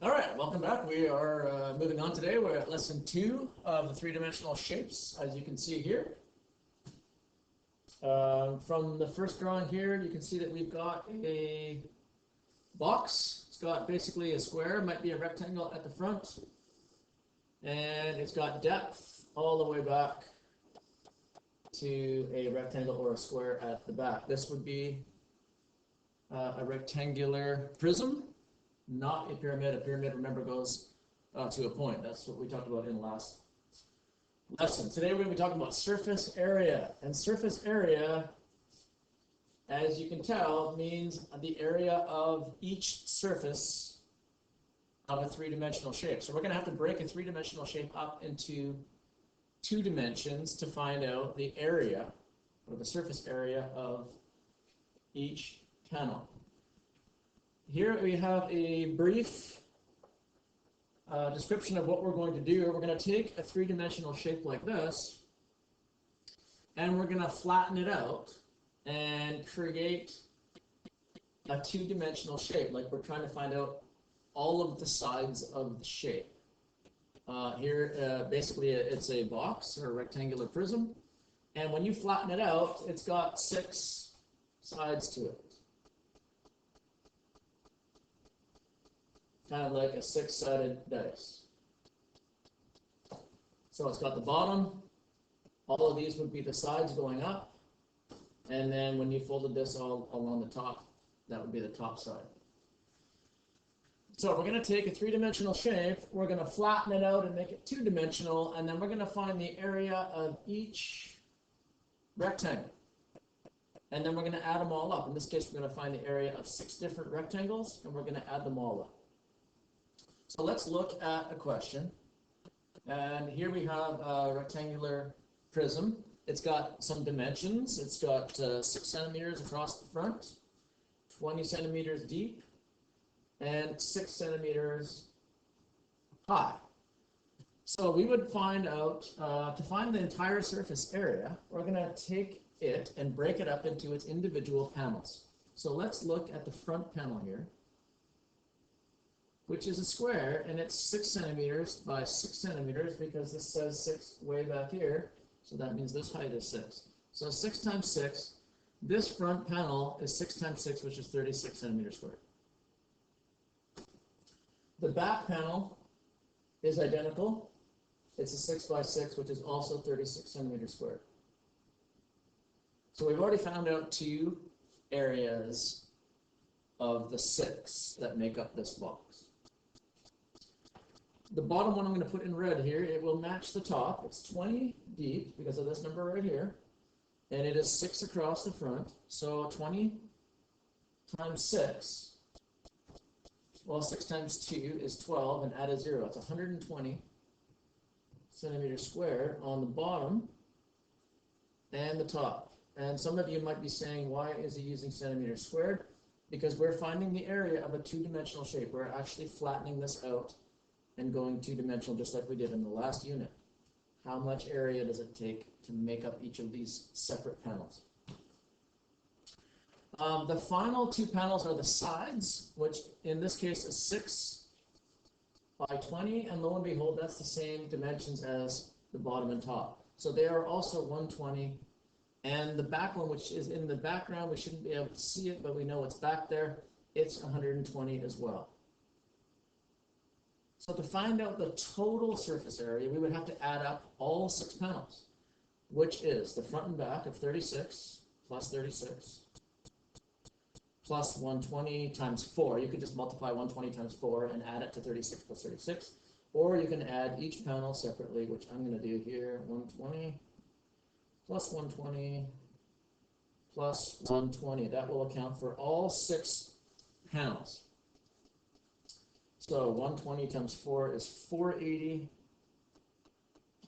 All right, welcome back. We are moving on today. We're at lesson 2 of the three-dimensional shapes, as you can see here. From the first drawing here, you can see that we've got a box. It's got basically a square, might be a rectangle at the front, and it's got depth all the way back to a rectangle or a square at the back. This would be a rectangular prism, not a pyramid. A pyramid, remember, goes to a point. That's what we talked about in the last lesson. Today we're going to be talking about surface area. And surface area, as you can tell, means the area of each surface of a three-dimensional shape. So we're going to have to break a three-dimensional shape up into 2 dimensions to find out the area, or the surface area, of each panel. Here we have a brief description of what we're going to do. We're going to take a three-dimensional shape like this, and we're going to flatten it out and create a 2-dimensional shape, like we're trying to find out all of the sides of the shape. Here, basically, it's a box or a rectangular prism, and when you flatten it out, it's got 6 sides to it. Kind of like a 6-sided dice. So it's got the bottom. All of these would be the sides going up. And then when you folded this all along the top, that would be the top side. So we're going to take a 3-dimensional shape. We're going to flatten it out and make it 2-dimensional. And then we're going to find the area of each rectangle. And then we're going to add them all up. In this case, we're going to find the area of 6 different rectangles, and we're going to add them all up. So let's look at a question. And here we have a rectangular prism. It's got some dimensions. It's got 6 centimeters across the front, 20 centimeters deep, and 6 centimeters high. So we would find out, to find the entire surface area, we're going to take it and break it up into its individual panels. So let's look at the front panel here, which is a square, and it's 6 centimeters by 6 centimeters because this says 6 way back here, so that means this height is 6. So 6 times 6, this front panel is 6 times 6, which is 36 centimeters squared. The back panel is identical. It's a 6 by 6, which is also 36 centimeters squared. So we've already found out 2 areas of the 6 that make up this box. The bottom one I'm going to put in red here, it will match the top. It's 20 deep because of this number right here. And it is 6 across the front. So 20 times 6, well, 6 times 2 is 12, and add a 0. It's 120 centimeters squared on the bottom and the top. And some of you might be saying, why is he using centimeters squared? Because we're finding the area of a 2-dimensional shape. We're actually flattening this out and going 2-dimensional, just like we did in the last unit. How much area does it take to make up each of these separate panels? The final 2 panels are the sides, which in this case is 6 by 20, and lo and behold, that's the same dimensions as the bottom and top. So they are also 120, and the back one, which is in the background, we shouldn't be able to see it, but we know it's back there, it's 120 as well. So to find out the total surface area, we would have to add up all 6 panels, which is the front and back of 36 plus 36 plus 120 times 4. You could just multiply 120 times 4 and add it to 36 plus 36. Or you can add each panel separately, which I'm going to do here. 120 plus 120 plus 120. That will account for all 6 panels. So 120 times 4 is 480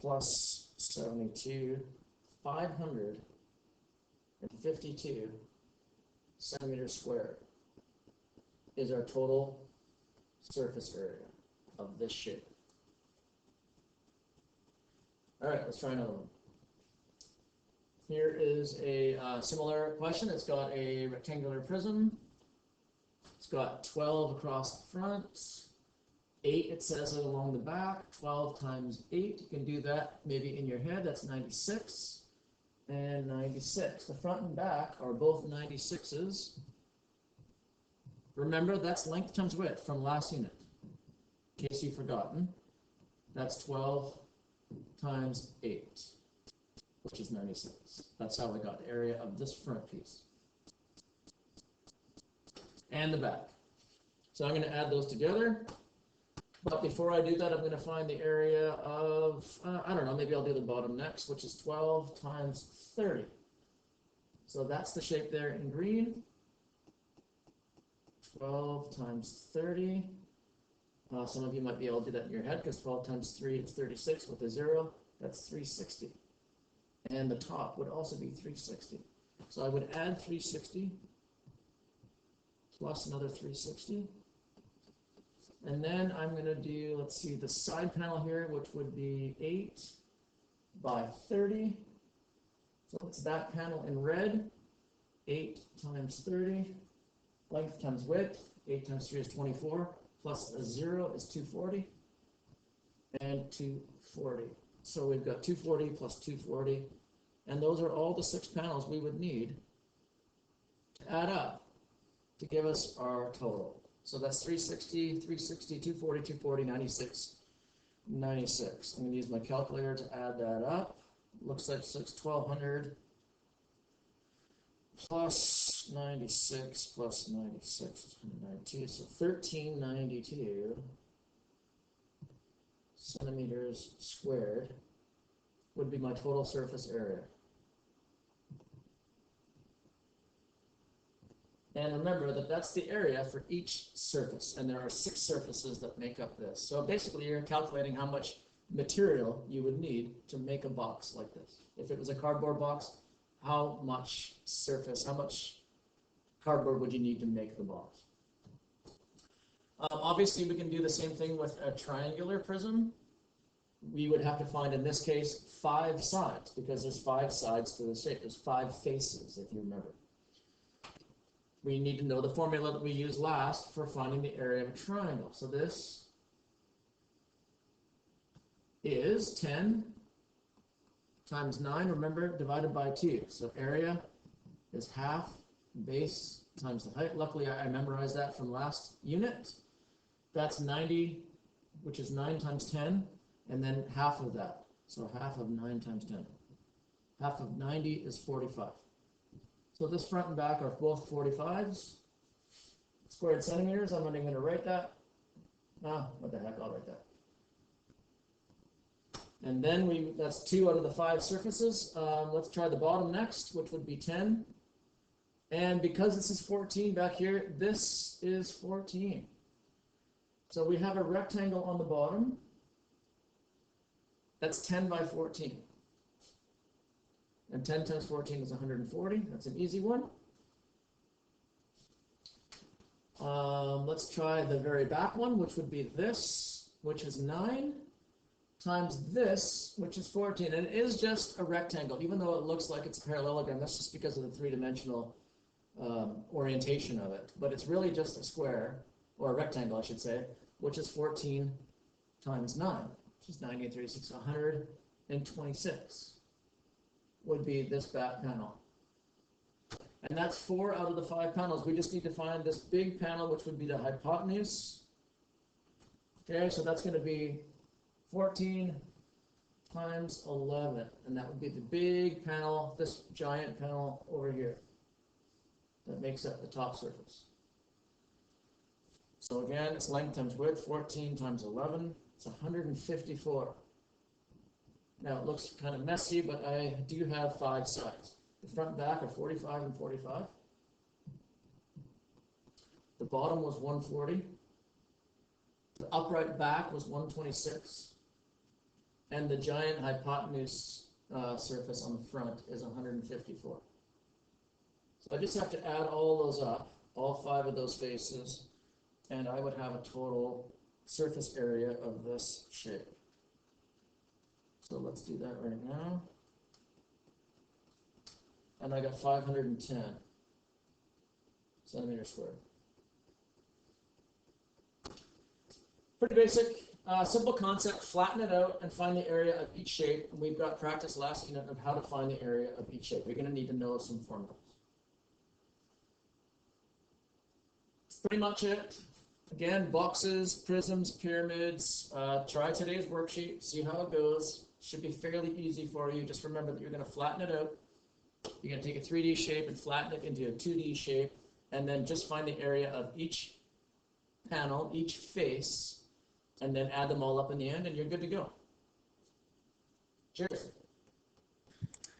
plus 72, 552 centimeters squared is our total surface area of this shape. All right, let's try another one. Here is a similar question. It's got a rectangular prism. It's got 12 across the front, 8, it says it along the back. 12 times 8, you can do that maybe in your head. That's 96 and 96. The front and back are both 96s. Remember, that's length times width from last unit, in case you've forgotten. That's 12 times 8, which is 96. That's how I got the area of this front piece. And the back. So I'm going to add those together. But before I do that, I'm going to find the area of, I don't know, maybe I'll do the bottom next, which is 12 times 30. So that's the shape there in green. 12 times 30. Some of you might be able to do that in your head, because 12 times 3 is 36 with a 0. That's 360. And the top would also be 360. So I would add 360 plus another 360. And then I'm going to do, let's see, the side panel here, which would be 8 by 30. So it's that panel in red. 8 times 30. Length times width. 8 times 3 is 24. Plus a 0 is 240. And 240. So we've got 240 plus 240. And those are all the 6 panels we would need to add up to give us our total. So that's 360, 360, 240, 240, 96, 96. I'm going to use my calculator to add that up. Looks like 1200 plus 96 plus 96 is 192. So 1392 centimeters squared would be my total surface area. And remember that that's the area for each surface, and there are 6 surfaces that make up this. So basically you're calculating how much material you would need to make a box like this. If it was a cardboard box, how much surface, how much cardboard would you need to make the box? Obviously we can do the same thing with a triangular prism. We would have to find, in this case, 5 sides, because there's 5 sides to the shape. There's 5 faces, if you remember. We need to know the formula that we used last for finding the area of a triangle. So this is 10 times 9, remember, divided by 2. So area is half base times the height. Luckily, I memorized that from last unit. That's 90, which is 9 times 10, and then half of that. So half of 9 times 10. Half of 90 is 45. So this front and back are both 45s. Squared centimeters, I'm not even going to write that. What the heck, I'll write that. And then that's 2 out of the 5 surfaces. Let's try the bottom next, which would be 10. And because this is 14 back here, this is 14. So we have a rectangle on the bottom. That's 10 by 14. And 10 times 14 is 140. That's an easy one. Let's try the very back one, which would be this, which is 9, times this, which is 14. And it is just a rectangle, even though it looks like it's a parallelogram. That's just because of the 3-dimensional orientation of it. But it's really just a square, or a rectangle, I should say, which is 14 times 9, which is 90 and 36, 126. Would be this back panel. And that's 4 out of the 5 panels. We just need to find this big panel, which would be the hypotenuse. Okay, so that's going to be 14 times 11. And that would be the big panel, this giant panel over here, that makes up the top surface. So again, it's length times width, 14 times 11. It's 154. Now it looks kind of messy, but I do have 5 sides. The front and back are 45 and 45. The bottom was 140. The upright back was 126. And the giant hypotenuse surface on the front is 154. So I just have to add all those up, all 5 of those faces, and I would have a total surface area of this shape. So let's do that right now. And I got 510 centimeters squared. Pretty basic, simple concept, flatten it out and find the area of each shape. And we've got practice last unit of how to find the area of each shape. You're going to need to know some formulas. That's pretty much it. Again, boxes, prisms, pyramids. Try today's worksheet, see how it goes. Should be fairly easy for you. Just remember that you're going to flatten it out. You're going to take a 3D shape and flatten it into a 2D shape, and then just find the area of each panel, each face, and then add them all up in the end, and you're good to go. Cheers.